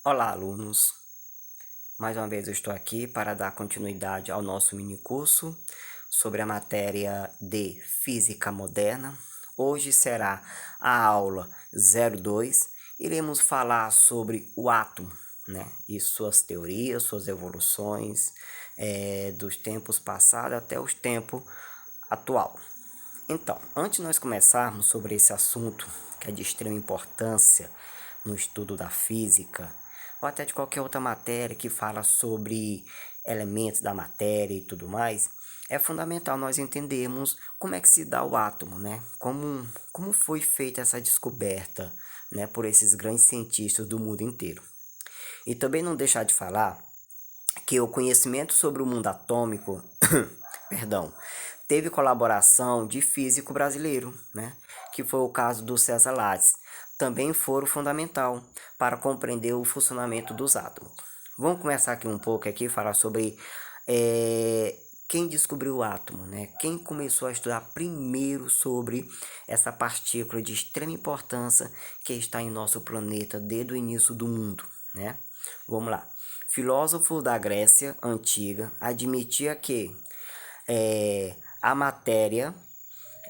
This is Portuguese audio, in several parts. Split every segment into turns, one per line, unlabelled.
Olá, alunos! Mais uma vez eu estou aqui para dar continuidade ao nosso mini curso sobre a matéria de Física Moderna. Hoje será a aula 02. Iremos falar sobre o átomo, né? E suas teorias, suas evoluções, dos tempos passados até os tempos atual. Então, antes de nós começarmos sobre esse assunto, que é de extrema importância no estudo da física, ou até de qualquer outra matéria que fala sobre elementos da matéria e tudo mais, é fundamental nós entendermos como é que se dá o átomo, né? Como foi feita essa descoberta, né, por esses grandes cientistas do mundo inteiro. E também não deixar de falar que o conhecimento sobre o mundo atômico, perdão, teve colaboração de físico brasileiro, né? Que foi o caso do César Lattes. Também foram fundamental para compreender o funcionamento dos átomos. Vamos começar aqui um pouco aqui falar sobre quem descobriu o átomo, né? Quem começou a estudar primeiro sobre essa partícula de extrema importância que está em nosso planeta desde o início do mundo, né? Vamos lá. Filósofo da Grécia Antiga admitia que a matéria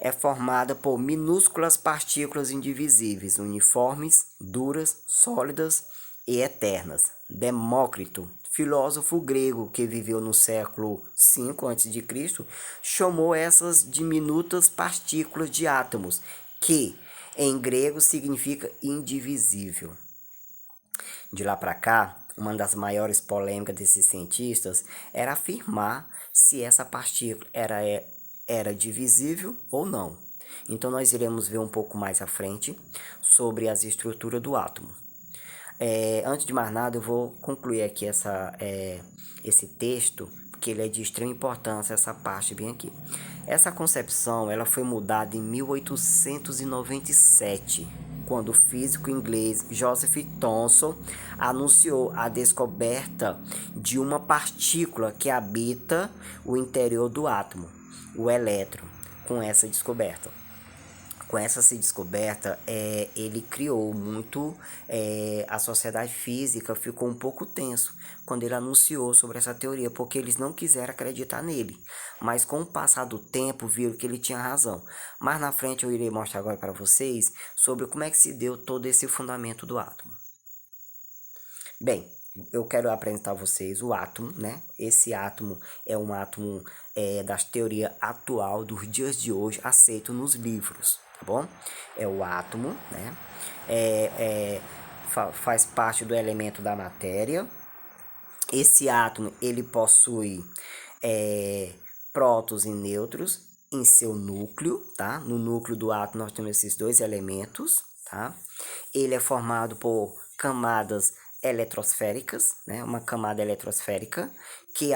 é formada por minúsculas partículas indivisíveis, uniformes, duras, sólidas e eternas. Demócrito, filósofo grego que viveu no século V a.C., chamou essas diminutas partículas de átomos, que em grego significa indivisível. De lá para cá, uma das maiores polêmicas desses cientistas era afirmar se essa partícula era divisível ou não. Então nós iremos ver um pouco mais à frente sobre as estruturas do átomo. Antes de mais nada, eu vou concluir aqui esse texto, porque ele é de extrema importância, essa parte bem aqui. Essa concepção ela foi mudada em 1897, quando o físico inglês Joseph Thomson anunciou a descoberta de uma partícula que habita o interior do átomo, o elétron. Com essa descoberta, ele criou muito, a sociedade física ficou um pouco tenso quando ele anunciou sobre essa teoria, porque eles não quiseram acreditar nele, mas com o passar do tempo viram que ele tinha razão. Mais na frente eu irei mostrar agora para vocês sobre como é que se deu todo esse fundamento do átomo. Bem, eu quero apresentar a vocês o átomo, né? Esse átomo é um átomo das teorias atual dos dias de hoje, aceito nos livros, tá bom? É o átomo, né? Faz parte do elemento da matéria. Esse átomo, ele possui prótons e nêutrons em seu núcleo, tá? No núcleo do átomo nós temos esses dois elementos, tá? Ele é formado por camadas eletrosféricas, né? Uma camada eletrosférica,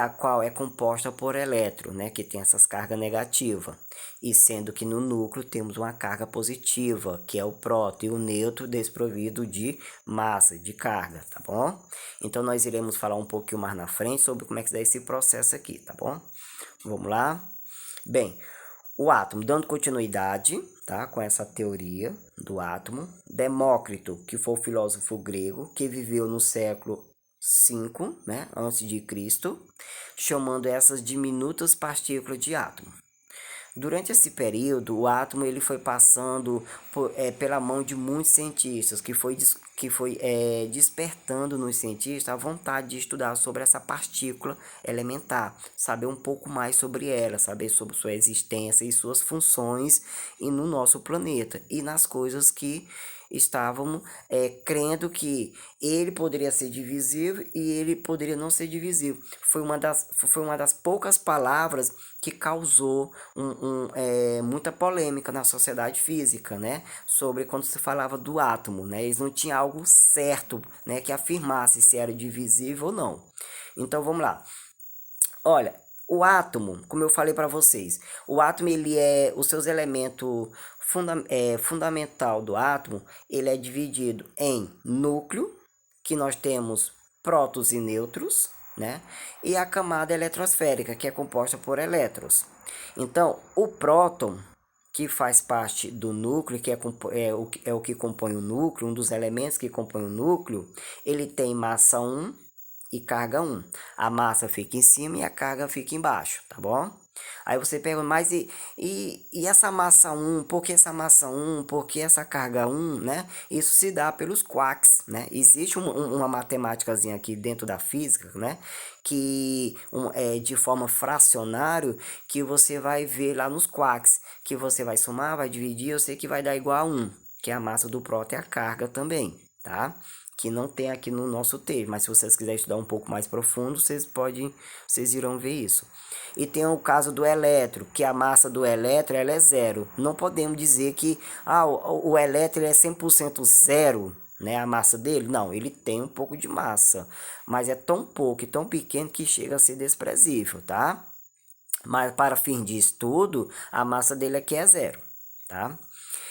a qual é composta por elétron, né? Que tem essas cargas negativas. E sendo que no núcleo temos uma carga positiva, que é o próton, e o nêutron desprovido de massa, de carga, tá bom? Então nós iremos falar um pouquinho mais na frente sobre como é que se dá esse processo aqui, tá bom? Vamos lá? Bem, o átomo, dando continuidade, tá, com essa teoria do átomo, Demócrito, que foi o filósofo grego, que viveu no século V, né, antes de Cristo, chamando essas diminutas partículas de átomo. Durante esse período, o átomo ele foi passando pela mão de muitos cientistas, que foi despertando nos cientistas a vontade de estudar sobre essa partícula elementar, saber um pouco mais sobre ela, saber sobre sua existência e suas funções e no nosso planeta e nas coisas que estavam crendo que ele poderia ser divisível e ele poderia não ser divisível. Foi uma das poucas palavras que causou muita polêmica na sociedade física, né? Sobre quando se falava do átomo, né? Eles não tinham algo certo, né, que afirmasse se era divisível ou não. Então vamos lá. Olha, o átomo, como eu falei para vocês, o átomo ele os seus elementos fundamental do átomo, ele é dividido em núcleo, que nós temos prótons e nêutrons, né? E a camada eletrosférica, que é composta por elétrons. Então, o próton, que faz parte do núcleo, que é o que compõe o núcleo, um dos elementos que compõe o núcleo, ele tem massa 1 e carga 1. A massa fica em cima e a carga fica embaixo, tá bom? Aí você pergunta, mas e essa massa 1? Por que essa massa 1? Por que essa carga 1, né? Isso se dá pelos quarks, né? Existe uma matemáticazinha aqui dentro da física, né? Que é de forma fracionário, que você vai ver lá nos quarks, que você vai somar, vai dividir, eu sei que vai dar igual a 1, que é a massa do próton e a carga também, tá? Que não tem aqui no nosso texto, mas se vocês quiserem estudar um pouco mais profundo, vocês irão ver isso. E tem o caso do elétron, que a massa do elétron ela é zero. Não podemos dizer que o elétron é 100% zero, né, a massa dele. Não, ele tem um pouco de massa, mas é tão pouco e tão pequeno que chega a ser desprezível, tá? Mas para fim de estudo, a massa dele aqui é zero, tá?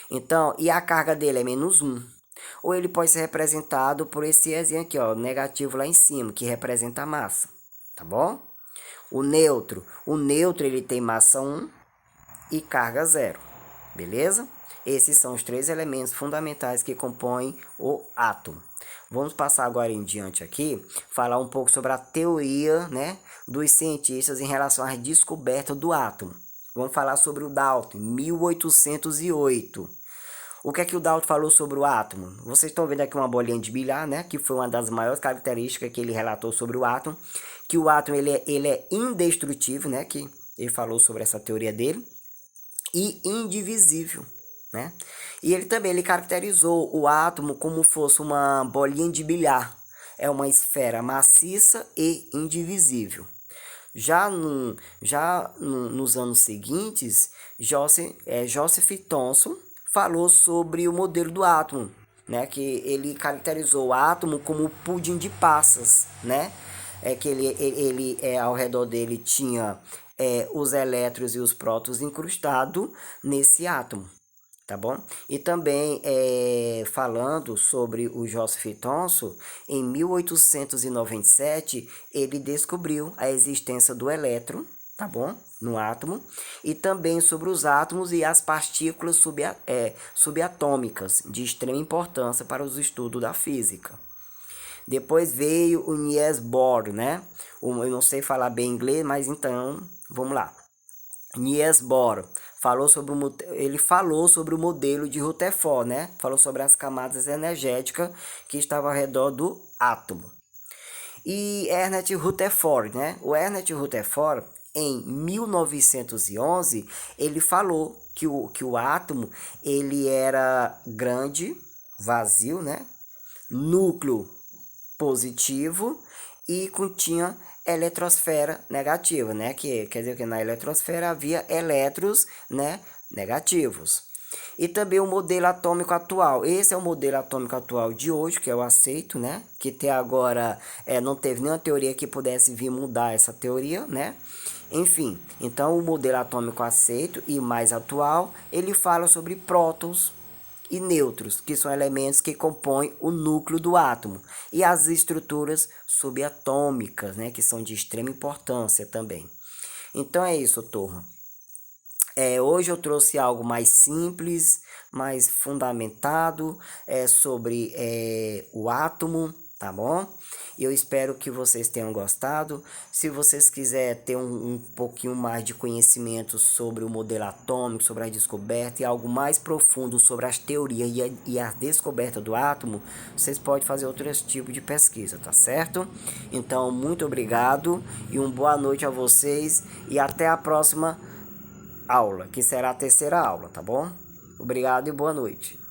Então, e a carga dele é menos 1. Ou ele pode ser representado por esse Ezinho aqui, ó, negativo lá em cima, que representa a massa, tá bom? O neutro ele tem massa 1 e carga 0, beleza? Esses são os três elementos fundamentais que compõem o átomo. Vamos passar agora em diante aqui, falar um pouco sobre a teoria, né, dos cientistas em relação à descoberta do átomo. Vamos falar sobre o Dalton, 1808. O que é que o Dalton falou sobre o átomo? Vocês estão vendo aqui uma bolinha de bilhar, né? Que foi uma das maiores características que ele relatou sobre o átomo. Que o átomo ele é indestrutível, né? Que ele falou sobre essa teoria dele. E indivisível, né? E ele caracterizou o átomo como fosse uma bolinha de bilhar. É uma esfera maciça e indivisível. Nos anos seguintes, Joseph Thomson falou sobre o modelo do átomo, né? Que ele caracterizou o átomo como pudim de passas, né? Que ele ao redor dele tinha os elétrons e os prótons incrustados nesse átomo, tá bom? E também falando sobre o Joseph Thomson, em 1897 ele descobriu a existência do elétron, tá bom? No átomo, e também sobre os átomos e as partículas subatômicas de extrema importância para os estudos da física. Depois veio o Niels Bohr, né? Eu não sei falar bem inglês, mas então, vamos lá. Niels Bohr ele falou sobre o modelo de Rutherford, né? Falou sobre as camadas energéticas que estavam ao redor do átomo. E Ernest Rutherford, né? O Ernest Rutherford, em 1911, ele falou que o átomo ele era grande, vazio, né? Núcleo positivo e continha eletrosfera negativa, né? Que quer dizer que na eletrosfera havia elétrons, né, negativos. E também o modelo atômico atual. Esse é o modelo atômico atual de hoje, que eu aceito, né? Que até agora não teve nenhuma teoria que pudesse vir mudar essa teoria, né? Enfim, então o modelo atômico aceito e mais atual, ele fala sobre prótons e nêutrons, que são elementos que compõem o núcleo do átomo, e as estruturas subatômicas, né, que são de extrema importância também. Então é isso, turma. Hoje eu trouxe algo mais simples, mais fundamentado sobre o átomo, tá bom? E eu espero que vocês tenham gostado. Se vocês quiserem ter um pouquinho mais de conhecimento sobre o modelo atômico, sobre a descoberta e algo mais profundo sobre as teorias e a descoberta do átomo, vocês podem fazer outros tipos de pesquisa, tá certo? Então, muito obrigado e uma boa noite a vocês e até a próxima aula, que será a terceira aula, tá bom? Obrigado e boa noite.